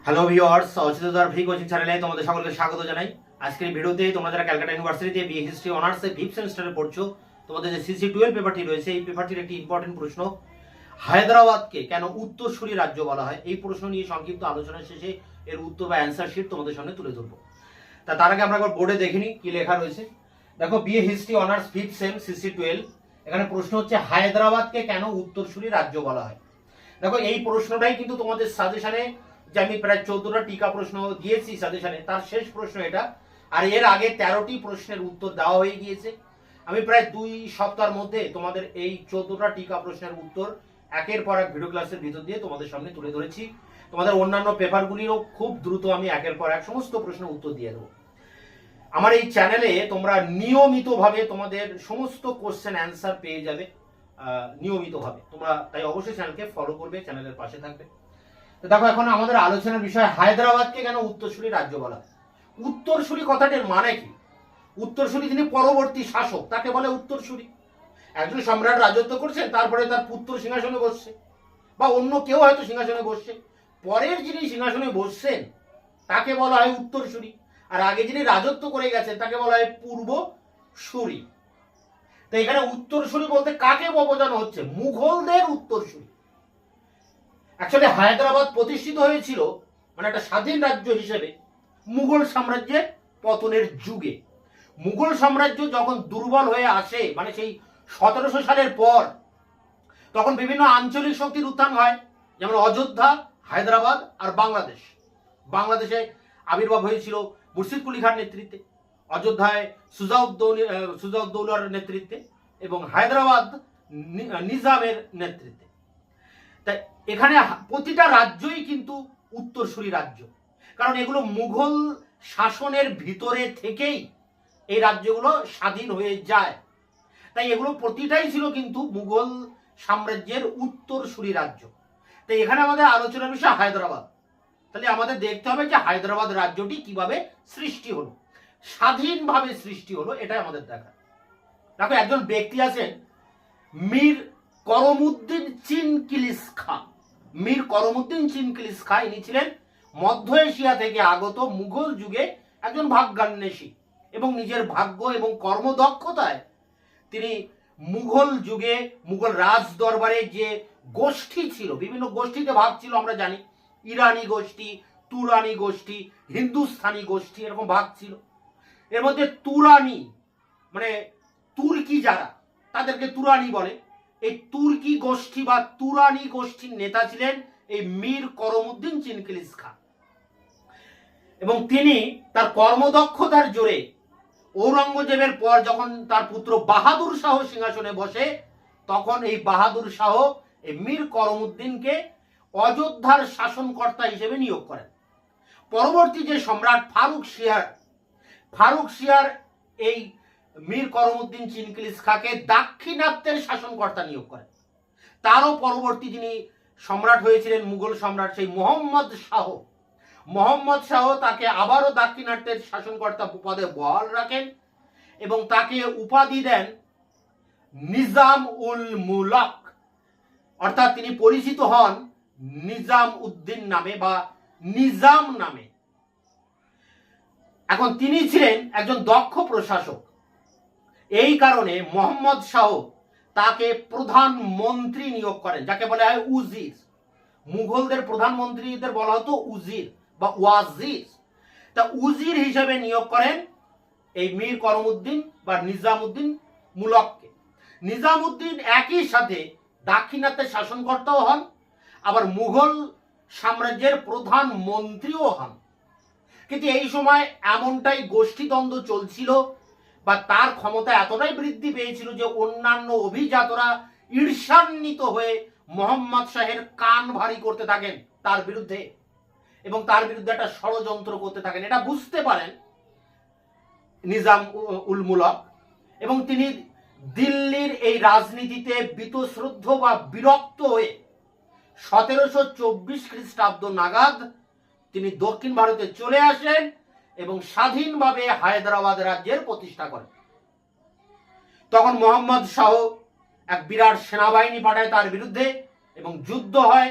Hello viewers, অচিতদার free coaching চ্যানেলে তোমাদের সকলকে স্বাগত জানাই। আজকের ভিডিওতে তোমরা যারা ক্যালকাটা ইউনিভার্সিটিতে বিএ হিস্ট্রি অনার্সে 5th সেমিস্টারে পড়ছো, তোমাদের যে সিসি 12 পেপারটি রয়েছে, এই পেপারটির একটি ইম্পর্টেন্ট প্রশ্ন, হায়দ্রাবাদকে কেন উত্তরসূরি রাজ্য বলা হয়, এই প্রশ্ন নিয়ে সংক্ষিপ্ত আলোচনা শেষে এর উত্তর বা অ্যান্সার শিট তোমাদের সামনে তুলে ধরবো। তার আগে আমরা একবার বোর্ডে দেখিনি কি লেখা রয়েছে। দেখো, BA history honours 5th same CC 12, এখানে প্রশ্ন হচ্ছে হায়দ্রাবাদকে কেন উত্তরসূরি রাজ্য বলা হয়। দেখো, এই প্রশ্নটাই কিন্তু তোমাদের সাজেশনে, যে আমি প্রায় 14টা টিকা প্রশ্ন দিয়েছি সাজেশনে, তার শেষ প্রশ্ন এটা। আর এর আগে 13টি প্রশ্নের উত্তর দেওয়া হয়ে গিয়েছে। আমি প্রায় 2 সপ্তাহের মধ্যে তোমাদের এই 14টা টিকা প্রশ্নের উত্তর একের পর এক ভিডিও ক্লাসের ভিতর দিয়ে তোমাদের সামনে তুলে ধরেছি। তোমাদের অন্যান্য পেপারগুলিরও খুব দ্রুত আমি একের পর এক সমস্ত প্রশ্নের উত্তর দিয়ে দেবো। আমার এই চ্যানেলে তোমরা নিয়মিতভাবে তোমাদের সমস্ত কোশ্চেন অ্যান্সার পেয়ে যাবে নিয়মিতভাবে। তোমরা তাই অবশ্যই চ্যানেলকে ফলো করবে, চ্যানেলের পাশে থাকবে। তো দেখো, এখন আমাদের আলোচনার বিষয় হায়দ্রাবাদকে কেন উত্তরসূরি রাজ্য বলা হয়। উত্তরসূরি কথাটির মানে কি? উত্তরসূরি যিনি পরবর্তী শাসক তাকে বলে উত্তরসূরি। একজন সম্রাট রাজত্ব করছেন, তারপরে তার পুত্র সিংহাসনে বসছে, বা অন্য কেউ হয়তো সিংহাসনে বসছে, পরের যিনি সিংহাসনে বসছেন তাকে বলা হয় উত্তরসূরি। আর আগে যিনি রাজত্ব করে গেছেন তাকে বলা হয় পূর্বসূরি। তো এখানে উত্তরসূরি বলতে কাকে বোঝানো হচ্ছে? মুঘলদের উত্তরসূরি। অ্যাকচুয়ালি হায়দ্রাবাদ প্রতিষ্ঠিত হয়েছিল মানে একটা স্বাধীন রাজ্য হিসেবে মুঘল সাম্রাজ্যের পতনের যুগে। মুঘল সাম্রাজ্য যখন দুর্বল হয়ে আসে, মানে সেই 1700 সালের পর, তখন বিভিন্ন আঞ্চলিক শক্তির উত্থান হয়, যেমন অযোধ্যা, হায়দ্রাবাদ আর বাংলাদেশ। বাংলাদেশে আবির্ভাব হয়েছিল মুর্শিদ কুলি খান নেতৃত্বে, অযোধ্যায় সুজাউদ্দৌলার নেতৃত্বে, এবং হায়দ্রাবাদ নিজামের নেতৃত্বে। তাই এখানে প্রতিটা রাজ্যই কিন্তু উত্তরসূরি রাজ্য, কারণ এগুলো মুঘল শাসনের ভিতরে থেকেই এই রাজ্যগুলো স্বাধীন হয়ে যায়। তাই এগুলো প্রতিটাই ছিল কিন্তু মুঘল সাম্রাজ্যের উত্তরসূরি রাজ্য। তাই এখানে আমাদের আলোচনার বিষয় হায়দ্রাবাদ। তাহলে আমাদের দেখতে হবে যে হায়দ্রাবাদ রাজ্যটি কিভাবে সৃষ্টি হলো, স্বাধীনভাবে সৃষ্টি হলো, এটাই আমাদের দেখা। দেখো, একজন ব্যক্তি আছেন মীর করমুদ্দিন চিনকিলিস খা। মীর করমুদ্দিন চিনকিলিস খা, ইনি ছিলেন মধ্য এশিয়া থেকে আগত মুঘল যুগে একজন ভাগ্যান্বেষী, এবং নিজের ভাগ্য এবং কর্মদক্ষতায় তিনি মুঘল যুগে মুঘল রাজ দরবারে যে গোষ্ঠী ছিল, বিভিন্ন গোষ্ঠীতে ভাগ ছিল আমরা জানি, ইরানি গোষ্ঠী, তুরানি গোষ্ঠী, হিন্দুস্থানি গোষ্ঠী, এরকম ভাগ ছিল। এর মধ্যে তুরানি মানে তুর্কি যারা, তাদেরকে তুরানি বলে। এই তুর্কি গোষ্ঠী বা তুরানি গোষ্ঠীর নেতা ছিলেন এই মীর করমুদ্দিন চিনকিলিস খা, এবং তিনি তার কর্মদক্ষতার জোরে ঔরঙ্গজেবের পর যখন তার পুত্র বাহাদুর শাহ সিংহাসনে বসে, তখন এই বাহাদুর শাহ এই মীর করমুদ্দিনকে অযোধ্যার শাসনকর্তা হিসেবে নিয়োগ করেন। পরবর্তী যে সম্রাট ফারুক শিয়ার এই মীর করমুদ্দিন চিনকিলিস খাকে দাক্ষিণাত্যের শাসনকর্তা নিয়োগ করেন। তারও পরবর্তী যিনি সম্রাট হয়েছিলেন মুঘল সম্রাট, সেই মোহাম্মদ শাহ তাকে আবারও দাক্ষিণাত্যের শাসনকর্তা পদে বহাল রাখেন, এবং তাকে উপাধি দেন নিজাম উল মুলক, অর্থাৎ তিনি পরিচিত হন নিজাম উদ্দিন নামে বা নিজাম নামে। এখন তিনি ছিলেন একজন দক্ষ প্রশাসক। এই কারণে মোহাম্মদ শাহ তাকে প্রধানমন্ত্রী নিয়োগ করেন, যাকে বলা হয় উজির। মুঘলদের প্রধানমন্ত্রীদের বলা হতো উজির বা ওয়াজির। তা উজির হিসেবে নিয়োগ করেন এই মীর করমুদ্দিন বা নিজামউদ্দিন মুলককে। নিজামউদ্দিন একই সাথে দাক্ষিণাত্যের শাসনকর্তাও হন, আবার মুঘল সাম্রাজ্যের প্রধানমন্ত্রীও হন। কিন্তু এই সময় এমনটাই গোষ্ঠীদ্বন্দ্ব চলছিল, বা তার ক্ষমতা এতটাই বৃদ্ধি পেয়েছিল যে অন্যান্য অভিজাতরা ঈর্ষান্বিত হয়ে মোহাম্মদ শাহের কান ভারী করতে থাকেন তার বিরুদ্ধে, এবং তার বিরুদ্ধে একটা ষড়যন্ত্র করতে থাকেন। এটা বুঝতে পারেন নিজাম উল মুলক, এবং তিনি দিল্লির এই রাজনীতিতে বীতশ্রদ্ধ বা বিরক্ত হয়ে 1724 খ্রিস্টাব্দ নাগাদ তিনি দক্ষিণ ভারতে চলে আসেন এবং স্বাধীনভাবে হায়দ্রাবাদ রাজ্যের প্রতিষ্ঠা করেন। তখন মোহাম্মদ শাহ এক বিরাট সেনাবাহিনী পাঠায় তার বিরুদ্ধে, এবং যুদ্ধ হয়।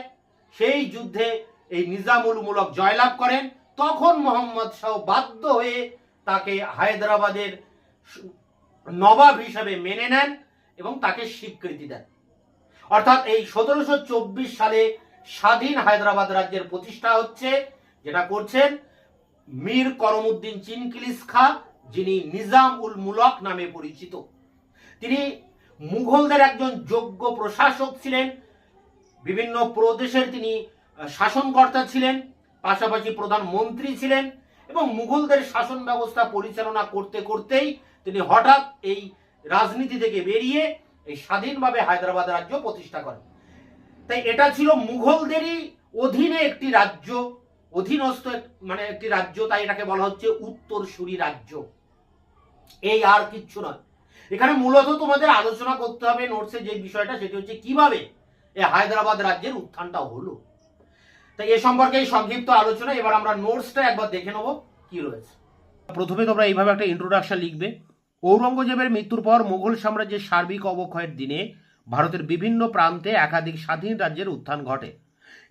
সেই যুদ্ধে এই নিজামুল মুলক জয়লাভ করেন, তখন মোহাম্মদ শাহ বাধ্য হয়ে তাকে হায়দ্রাবাদের নবাব হিসাবে মেনে নেন এবং তাকে স্বীকৃতি দেন। অর্থাৎ এই 1724 সালে স্বাধীন হায়দ্রাবাদ রাজ্যের প্রতিষ্ঠা হচ্ছে, যেটা করছেন মীর করমউদ্দিন চিনকিলিস খা, যিনি নিজাম উল মুলক নামে পরিচিত। তিনি মুঘলদের একজন যোগ্য প্রশাসক ছিলেন, বিভিন্ন প্রদেশের তিনি শাসনকর্তা ছিলেন, পাশাপাশি প্রধানমন্ত্রী ছিলেন এবং মুঘলদের শাসন ব্যবস্থা পরিচালনা করতে করতেই তিনি হঠাৎ এই রাজনীতি থেকে বেরিয়ে এই স্বাধীনভাবে হায়দ্রাবাদ রাজ্য প্রতিষ্ঠা করেন। তাই এটা ছিল মুঘলদেরই অধীনে একটি রাজ্য, অধীনস্থ মানে একটি রাজ্য, তাই এটাকে বলা হচ্ছে উত্তরসূরি রাজ্য। এই আর কিচ্ছু নয়। এখানে মূলত তোমাদের আলোচনা করতে হবে নোটসে যে বিষয়টা, সেটি হচ্ছে কিভাবে এই হায়দ্রাবাদ রাজ্যের উত্থানটা হলো। তাই এ সম্পর্কে সংক্ষিপ্ত আলোচনা। এবার আমরা নোটসটা একবার দেখে নেব কি রয়েছে। প্রথমে তোমরা এইভাবে একটা ইন্ট্রোডাকশন লিখবে। ঔরঙ্গজেবের মৃত্যুর পর মুঘল সাম্রাজ্যের সার্বিক অবক্ষয়ের দিনে ভারতের বিভিন্ন প্রান্তে একাধিক স্বাধীন রাজ্যের উত্থান ঘটে।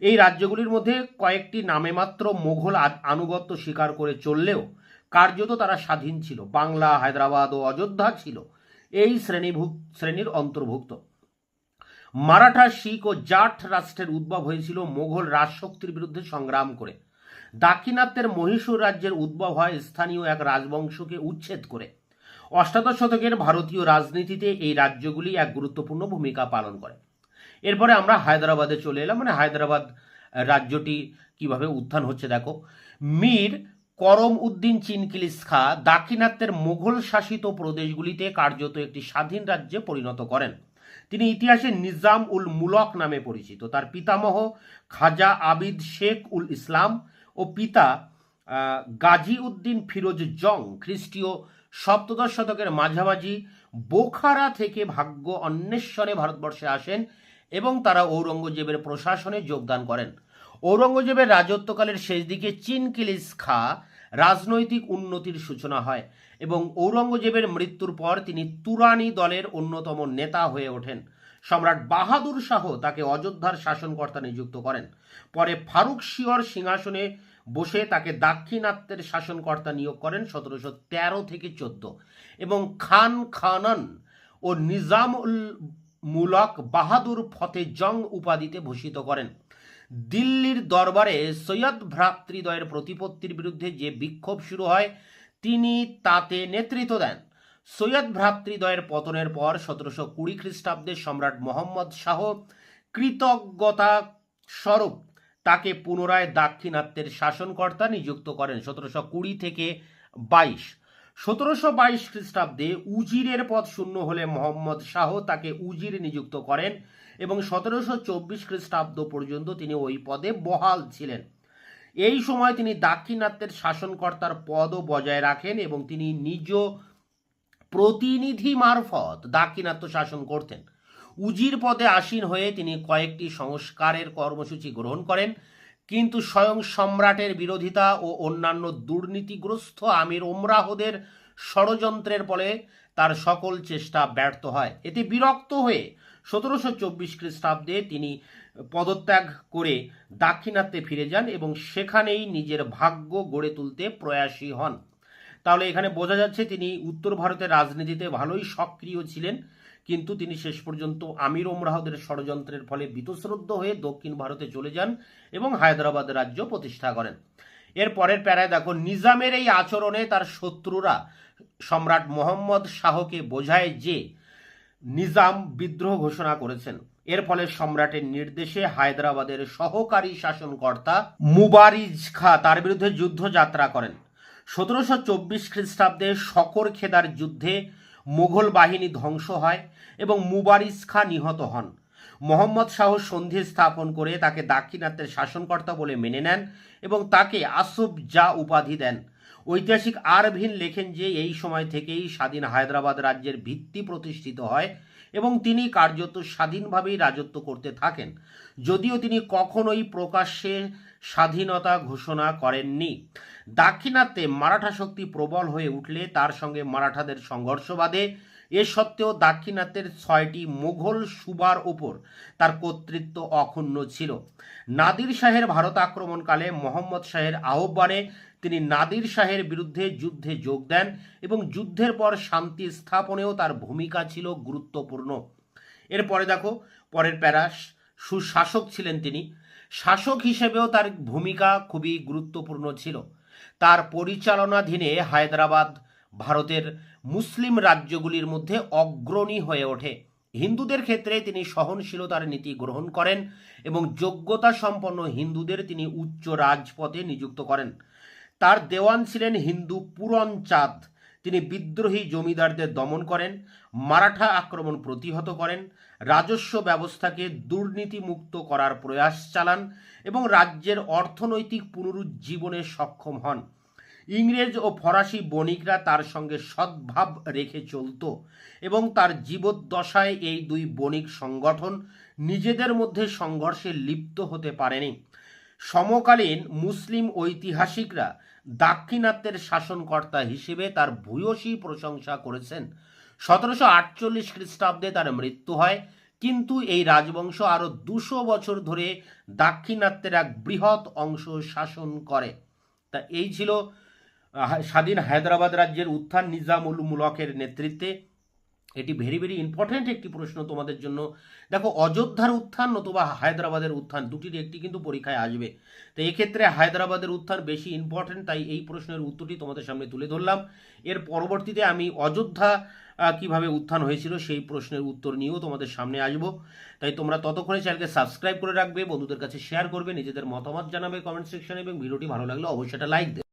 এই রাজ্যগুলির মধ্যে কয়েকটি নামে মাত্র মুঘল আনুগত্য স্বীকার করে চললেও কার্যত তারা স্বাধীন ছিল। বাংলা, হায়দ্রাবাদ ও অযোধ্যা ছিল এই শ্রেণীর অন্তর্ভুক্ত। মারাঠা, শিখ ও জাট রাষ্ট্রের উদ্ভব হয়েছিল মোঘল রাজশক্তির বিরুদ্ধে সংগ্রাম করে। দাক্ষিণাত্যের মহীশূর রাজ্যের উদ্ভব হয় স্থানীয় এক রাজবংশকে উচ্ছেদ করে। অষ্টাদশ শতকের ভারতীয় রাজনীতিতে এই রাজ্যগুলি এক গুরুত্বপূর্ণ ভূমিকা পালন করে। এরপরে আমরা হায়দ্রাবাদে চলে এলাম। মানে হায়দ্রাবাদ রাজ্যটি কিভাবে উত্থান হচ্ছে দেখো। মীর করমউদ্দিন চিনকিলিস খা দাক্ষিণাত্যের মুঘল শাসিত প্রদেশগুলিতে কার্যত একটি স্বাধীন রাজ্যে পরিণত করেন। তিনি ইতিহাসে নিজাম উল মুলক নামে পরিচিত। তার পিতামহ খাজা আবিদ শেখ উল ইসলাম ও পিতা গাজী উদ্দিন ফিরোজ জং খ্রিস্টীয় সপ্তদশ শতকের মাঝামাঝি বোখারা থেকে ভাগ্য অন্বেষণে ভারতবর্ষে আসেন এবং তারা ঔরঙ্গজেবের প্রশাসনে যোগদান করেন। ঔরঙ্গজেবের রাজত্বকালের শেষ দিকে চিনকিলিস খা রাজনৈতিক উন্নতির সূচনা হয় এবং ঔরঙ্গজেবের মৃত্যুর পর তিনি তুরানি দলের অন্যতম নেতা হয়ে ওঠেন। সম্রাট বাহাদুর শাহ তাকে অযোধ্যার শাসনকর্তা নিযুক্ত করেন। পরে ফারুক শিয়র সিংহাসনে বসে তাকে দাক্ষিণাত্যের শাসনকর্তা নিয়োগ করেন 1713 থেকে 14 এবং খান খানন ও নিজাম উল মুলক বাহাদুর ফতে জং উপাধিতে ভূষিত করেন। দিল্লির দরবারে সৈয়দ ভ্রাতৃদ্বয়ের প্রতিপত্তির বিরুদ্ধে যে বিক্ষোভ শুরু হয় তিনি তাতে নেতৃত্ব দেন। সৈয়দ ভ্রাতৃদ্বয়ের পতনের পর 1720 খ্রিস্টাব্দে সম্রাট মোহাম্মদ শাহ কৃতজ্ঞতা স্বরূপ তাকে পুনরায় দাক্ষিণাত্যের শাসনকর্তা নিযুক্ত করেন 1720 থেকে 22। 1722 খ্রিস্টাব্দে উজিরের পদ শূন্য হলে মোহাম্মদ শাহ তাকে উজির নিযুক্ত করেন এবং 1724 খ্রিস্টাব্দ পর্যন্ত তিনি ওই পদে বহাল ছিলেন। এই সময় তিনি দাক্ষিণাত্যের শাসনকর্তার পদও বজায় রাখেন এবং তিনি নিজ প্রতিনিধি মারফত দাক্ষিণাত্য শাসন করতেন। উজির পদে আসীন হয়ে তিনি কয়েকটি সংস্কারের কর্মসূচি গ্রহণ করেন, কিন্তু স্বয়ং সম্রাটের বিরোধিতা ও অন্যান্য দুর্নীতিগ্রস্ত আমির ওমরাহদের ষড়যন্ত্রের ফলে তার সকল চেষ্টা ব্যর্থ হয়। এতে বিরক্ত হয়ে 1724 খ্রিস্টাব্দে তিনি পদত্যাগ করে দাক্ষিণাত্যে ফিরে যান এবং সেখানেই নিজের ভাগ্য গড়ে তুলতে প্রয়াসী হন। তাহলে এখানে বোঝা যাচ্ছে তিনি উত্তর ভারতের রাজনীতিতে ভালোই সক্রিয় ছিলেন, কিন্তু তিনি শেষ পর্যন্ত আমির ওমরাহদের ষড়যন্ত্রের ফলে বীতশ্রদ্ধ হয়ে দক্ষিণ ভারতে চলে যান এবং হায়দ্রাবাদ রাজ্য প্রতিষ্ঠা করেন। এর পরের প্যারায় দেখো, নিজামের এই আচরণে তার শত্রুরা সম্রাট মোহাম্মদ শাহকে বোঝায় যে নিজাম বিদ্রোহ ঘোষণা করেছেন। এর ফলে সম্রাটের নির্দেশে হায়দ্রাবাদের সহকারী শাসনকর্তা মুবারিজ খা তার বিরুদ্ধে যুদ্ধযাত্রা করেন। 1724 খ্রিস্টাব্দে শকরখেদার যুদ্ধে মুঘল বাহিনী ধ্বংস হয় এবং মুবারিজ খা নিহত হন। মোহাম্মদ শাহ সন্ধি স্থাপন করে তাকে দাক্ষিণাত্যের শাসনকর্তা বলে মেনে নেন এবং তাকে আসফ জা উপাধি দেন। ঐতিহাসিক আরভিন লেখেন যে এই সময় থেকেই স্বাধীন হায়দ্রাবাদ রাজ্যের ভিত্তি প্রতিষ্ঠিত হয় এবং তিনি কার্যত স্বাধীনভাবেই রাজত্ব করতে থাকেন, যদিও তিনি কখনোই প্রকাশ্যে স্বাধীনতা ঘোষণা করেননি। দাক্ষিণাত্যে মারাঠা শক্তি প্রবল হয়ে উঠলে তার সঙ্গে মারাঠাদের সংঘর্ষ বাধে, এ সত্ত্বেও দাক্ষিণাত্যের 6টি মুঘল সুবার ওপর তার কর্তৃত্ব অক্ষুণ্ণ ছিল। নাদির শাহের ভারত আক্রমণকালে মোহাম্মদ শাহের আহ্বানে তিনি নাদির শাহের বিরুদ্ধে যুদ্ধে যোগ দেন এবং যুদ্ধের পর শান্তি স্থাপনেও তার ভূমিকা ছিল গুরুত্বপূর্ণ। এরপরে দেখো পরের প্যারা, সুশাসক ছিলেন তিনি। শাসক হিসেবেও তার ভূমিকা খুবই গুরুত্বপূর্ণ ছিল। তার পরিচালনাধীনে হায়দ্রাবাদ ভারতের মুসলিম রাজ্যগুলির মধ্যে অগ্রণী হয়ে ওঠে। হিন্দুদের ক্ষেত্রে তিনি সহনশীলতার নীতি গ্রহণ করেন এবং যোগ্যতা সম্পন্ন হিন্দুদের তিনি উচ্চ রাজপদে নিযুক্ত করেন। তার দেওয়ান ছিলেন হিন্দু পূরণ চাঁদ। তিনি বিদ্রোহী জমিদারদের দমন করেন, মারাঠা আক্রমণ প্রতিহত করেন, রাজস্ব ব্যবস্থাকে দুর্নীতিমুক্ত করার প্রয়াস চালান এবং রাজ্যের অর্থনৈতিক পুনরুজ্জীবনে সক্ষম হন। ইংরেজ ও ফরাসি বণিকরা তার সঙ্গে সদ্ভাব রেখে চলত এবং তার জীবদ্দশায় এই দুই বণিক সংগঠন নিজেদের মধ্যে সংঘর্ষে লিপ্ত হতে পারেনি। সমকালীন মুসলিম ঐতিহাসিকরা দাক্ষিণাত্যের শাসনকর্তা হিসেবে তার ভূয়সী প্রশংসা করেছেন। 1748 খ্রিস্টাব্দে তার মৃত্যু হয়, কিন্তু এই রাজবংশ আরও 200 বছর ধরে দাক্ষিণাত্যের এক বৃহৎ অংশ শাসন করে। তা এই ছিল স্বাধীন হায়দ্রাবাদ রাজ্যের উত্থান নিজামুল মুলকের নেতৃত্বে। এটি ভেরি ভেরি ইম্পর্টেন্ট একটি প্রশ্ন তোমাদের জন্য। দেখো, অযোধ্যার উত্থান নতুবা হায়দ্রাবাদের উত্থান, দুটির একটি কিন্তু পরীক্ষায় আসবে। তো এক্ষেত্রে হায়দ্রাবাদের উত্থান বেশি ইম্পর্টেন্ট, তাই এই প্রশ্নের উত্তরটি তোমাদের সামনে তুলে ধরলাম। এর পরবর্তীতে আমি অযোধ্যা কিভাবে উত্থান হয়েছিল সেই প্রশ্নের উত্তর নিয়েও তোমাদের সামনে আসব। তাই তোমরা ততক্ষণে চ্যানেলকে সাবস্ক্রাইব করে রাখবে, বন্ধুদের কাছে শেয়ার করবে, নিজেদের মতামত জানাবে কমেন্ট সেকশনে এবং ভিডিওটি ভালো লাগলে অবশ্যই একটা লাইক দেবে।